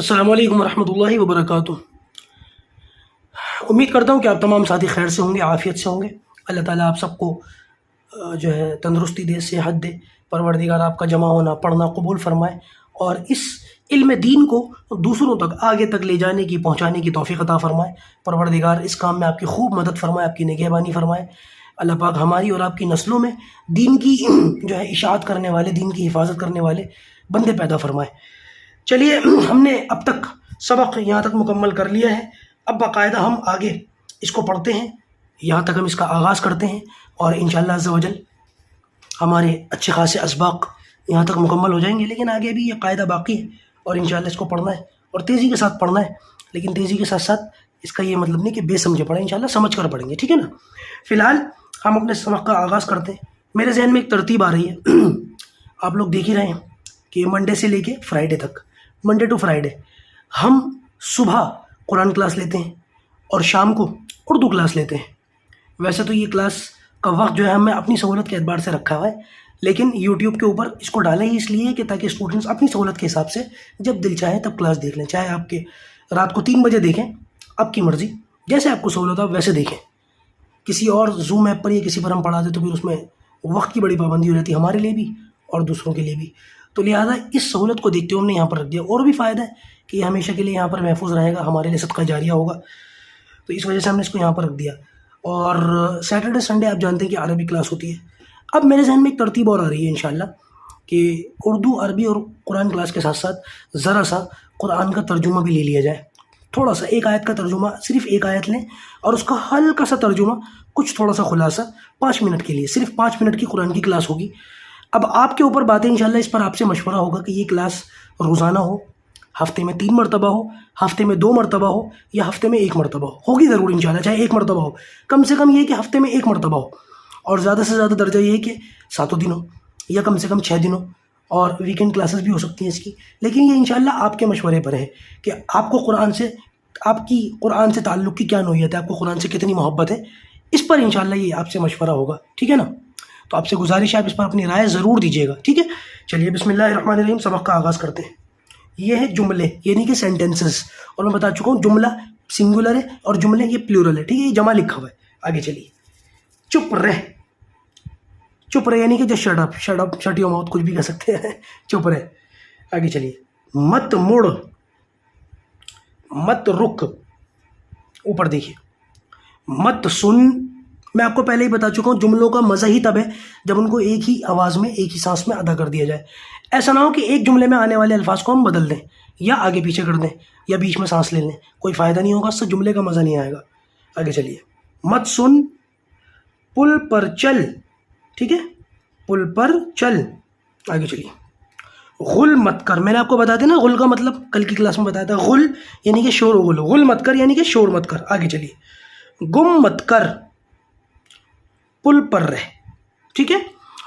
السلام علیکم ورحمۃ اللہ وبرکاتہ۔ امید کرتا ہوں کہ آپ تمام ساتھی خیر سے ہوں گے، عافیت سے ہوں گے۔ اللہ تعالیٰ آپ سب کو جو ہے تندرستی دے، صحت دے۔ پروردگار آپ کا جمع ہونا، پڑھنا قبول فرمائے اور اس علم دین کو دوسروں تک، آگے تک لے جانے کی، پہنچانے کی توفیق عطا فرمائے۔ پروردگار اس کام میں آپ کی خوب مدد فرمائے، آپ کی نگہبانی فرمائے۔ اللہ پاک ہماری اور آپ کی نسلوں میں دین کی جو ہے اشاعت کرنے والے، دین کی حفاظت کرنے والے بندے پیدا فرمائے۔ چلیے، ہم نے اب تک سبق یہاں تک مکمل کر لیا ہے۔ اب باقاعدہ ہم آگے اس کو پڑھتے ہیں، یہاں تک ہم اس کا آغاز کرتے ہیں اور انشاءاللہ عز و جل ہمارے اچھے خاصے اسباق یہاں تک مکمل ہو جائیں گے۔ لیکن آگے بھی یہ قاعدہ باقی ہے اور انشاءاللہ اس کو پڑھنا ہے اور تیزی کے ساتھ پڑھنا ہے۔ لیکن تیزی کے ساتھ ساتھ اس کا یہ مطلب نہیں کہ بے سمجھے پڑھیں، انشاءاللہ سمجھ کر پڑھیں گے، ٹھیک ہے نا۔ فی الحال ہم اپنے سبق کا آغاز کرتے ہیں۔ میرے ذہن میں ایک ترتیب آ رہی ہے، آپ لوگ دیکھ ہی رہے ہیں کہ منڈے سے لے کے فرائیڈے تک، منڈے ٹو فرائیڈے ہم صبح قرآن کلاس لیتے ہیں اور شام کو اردو کلاس لیتے ہیں۔ ویسے تو یہ کلاس کا وقت جو ہے ہمیں اپنی سہولت کے اعتبار سے رکھا ہوا ہے، لیکن یوٹیوب کے اوپر اس کو ڈالیں ہی اس لیے کہ تاکہ اسٹوڈنٹس اپنی سہولت کے حساب سے جب دل چاہے تب کلاس دیکھ لیں، چاہے آپ کے رات کو 3 بجے دیکھیں، آپ کی مرضی، جیسے آپ کو سہولت ہو ویسے دیکھیں۔ کسی اور زوم ایپ پر یا کسی پر ہم پڑھا دیں تو پھر اس میں وقت کی بڑی پابندی ہو جاتی ہے، ہمارے لیے بھی اور دوسروں کے لیے بھی۔ تو لہٰذا اس سہولت کو دیکھتے ہوئے ہم نے یہاں پر رکھ دیا، اور بھی فائدہ ہے کہ یہ ہمیشہ کے لیے یہاں پر محفوظ رہے گا، ہمارے لیے صدقہ جاریہ ہوگا، تو اس وجہ سے ہم نے اس کو یہاں پر رکھ دیا۔ اور سیٹرڈے سنڈے آپ جانتے ہیں کہ عربی کلاس ہوتی ہے۔ اب میرے ذہن میں ایک ترتیب اور آ رہی ہے انشاءاللہ کہ اردو، عربی اور قرآن کلاس کے ساتھ ساتھ ذرا سا قرآن کا ترجمہ بھی لے لیا جائے، تھوڑا سا ایک آیت کا ترجمہ، صرف ایک آیت لیں اور اس کا ہلکا سا ترجمہ، کچھ تھوڑا سا خلاصہ، 5 منٹ کے لیے، صرف 5 منٹ کی قرآن کی کلاس ہوگی۔ اب آپ کے اوپر باتیں انشاءاللہ، اس پر آپ سے مشورہ ہوگا کہ یہ کلاس روزانہ ہو، ہفتے میں 3 مرتبہ ہو، ہفتے میں 2 مرتبہ ہو، یا ہفتے میں 1 مرتبہ ہو، ہوگی ضرور انشاءاللہ، چاہے 1 مرتبہ ہو، کم سے کم یہ کہ ہفتے میں 1 مرتبہ ہو، اور زیادہ سے زیادہ درجہ یہ ہے کہ 7 دن ہو، یا کم سے کم 6 دن ہو، اور ویکینڈ کلاسز بھی ہو سکتی ہیں اس کی۔ لیکن یہ انشاءاللہ آپ کے مشورے پر ہے کہ آپ کو قرآن سے، آپ کی قرآن سے تعلق کی کیا نوعیت ہے، آپ کو قرآن سے کتنی محبت ہے، اس پر انشاءاللہ یہ آپ سے مشورہ ہوگا، ٹھیک ہے نا۔ تو آپ سے گزارش ہے آپ اس پر اپنی رائے ضرور دیجیے گا، ٹھیک ہے۔ چلیے بسم اللہ الرحمن الرحیم، سبق کا آغاز کرتے ہیں۔ یہ ہے جملے، یعنی کہ سینٹینسز، اور میں بتا چکا ہوں جملہ سنگولر ہے اور جملے یہ پلیورل ہے، ٹھیک ہے، یہ جمع لکھا ہوا ہے۔ آگے چلیے، چپ رہ، چپ رہ یعنی کہ just shut up, shut up, shut your mouth, کچھ بھی کہہ سکتے ہیں، چپ رہ۔ آگے چلیے، مت مڑ، مت رک، اوپر دیکھیے، مت سن۔ میں آپ کو پہلے ہی بتا چکا ہوں جملوں کا مزہ ہی تب ہے جب ان کو ایک ہی آواز میں، ایک ہی سانس میں ادا کر دیا جائے۔ ایسا نہ ہو کہ ایک جملے میں آنے والے الفاظ کو ہم بدل دیں یا آگے پیچھے کر دیں یا بیچ میں سانس لے لیں، کوئی فائدہ نہیں ہوگا، اس سے جملے کا مزہ نہیں آئے گا۔ آگے چلیے، مت سن، پل پر چل، ٹھیک ہے، پل پر چل۔ آگے چلیے، غل مت کر۔ میں نے آپ کو بتا دیا نا غل کا مطلب، کل کی کلاس میں بتایا تھا، غل یعنی کہ شور و غل، غل مت کر یعنی کہ شور مت کر۔ آگے چلیے، گم مت کر، پل پر رہ، ٹھیک ہے۔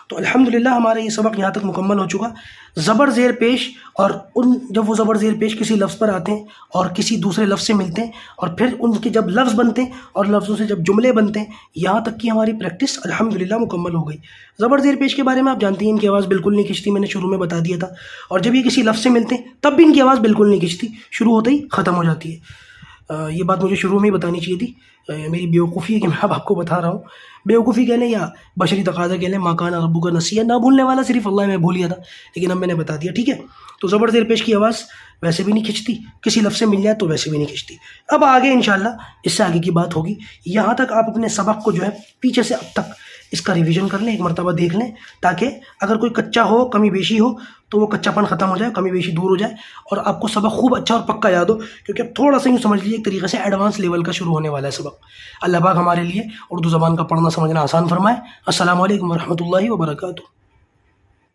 تو الحمدللہ ہمارا یہ سبق یہاں تک مکمل ہو چکا۔ زبر زیر پیش، اور جب وہ زبر زیر پیش کسی لفظ پر آتے ہیں اور کسی دوسرے لفظ سے ملتے ہیں اور پھر ان کے جب لفظ بنتے ہیں اور لفظوں سے جب جملے بنتے ہیں، یہاں تک کی ہماری پریکٹس الحمدللہ مکمل ہو گئی۔ زبر زیر پیش کے بارے میں آپ جانتے ہیں ان کی آواز بالکل نہیں کھنچتی، میں نے شروع میں بتا دیا تھا، اور جب یہ کسی لفظ سے ملتے ہیں تب بھی ان کی آواز بالکل نہیں کھنچتی، شروع ہوتے ہی ختم ہو جاتی ہے۔ یہ بات مجھے شروع میں ہی بتانی چاہیے تھی، میری بیوقوفی ہے کہ میں اب آپ کو بتا رہا ہوں۔ بیوقوفی کہہ لیں یا بشری تقاضا کہہ لیں، ما کان ربک نسیا، نہ بھولنے والا صرف اللہ ہے، میں بھول گیا تھا لیکن اب میں نے بتا دیا، ٹھیک ہے۔ تو زبر زیر پیش کی آواز ویسے بھی نہیں کھنچتی، کسی لفظ سے مل جائے تو ویسے بھی نہیں کھنچتی۔ اب آگے انشاءاللہ اس سے آگے کی بات ہوگی۔ یہاں تک آپ اپنے سبق کو جو ہے پیچھے سے اب تک اس کا ریویژن کر لیں، ایک مرتبہ دیکھ لیں، تاکہ اگر کوئی کچا ہو، کمی بیشی ہو، تو وہ کچا پن ختم ہو جائے، کمی بیشی دور ہو جائے، اور آپ کو سبق خوب اچھا اور پکا یاد ہو، کیونکہ اب تھوڑا سا یوں سمجھ لیجیے ایک طریقے سے ایڈوانس لیول کا شروع ہونے والا ہے سبق۔ اللہ پاک ہمارے لیے اردو زبان کا پڑھنا سمجھنا آسان فرمائے۔ السلام علیکم ورحمۃ اللہ وبرکاتہ۔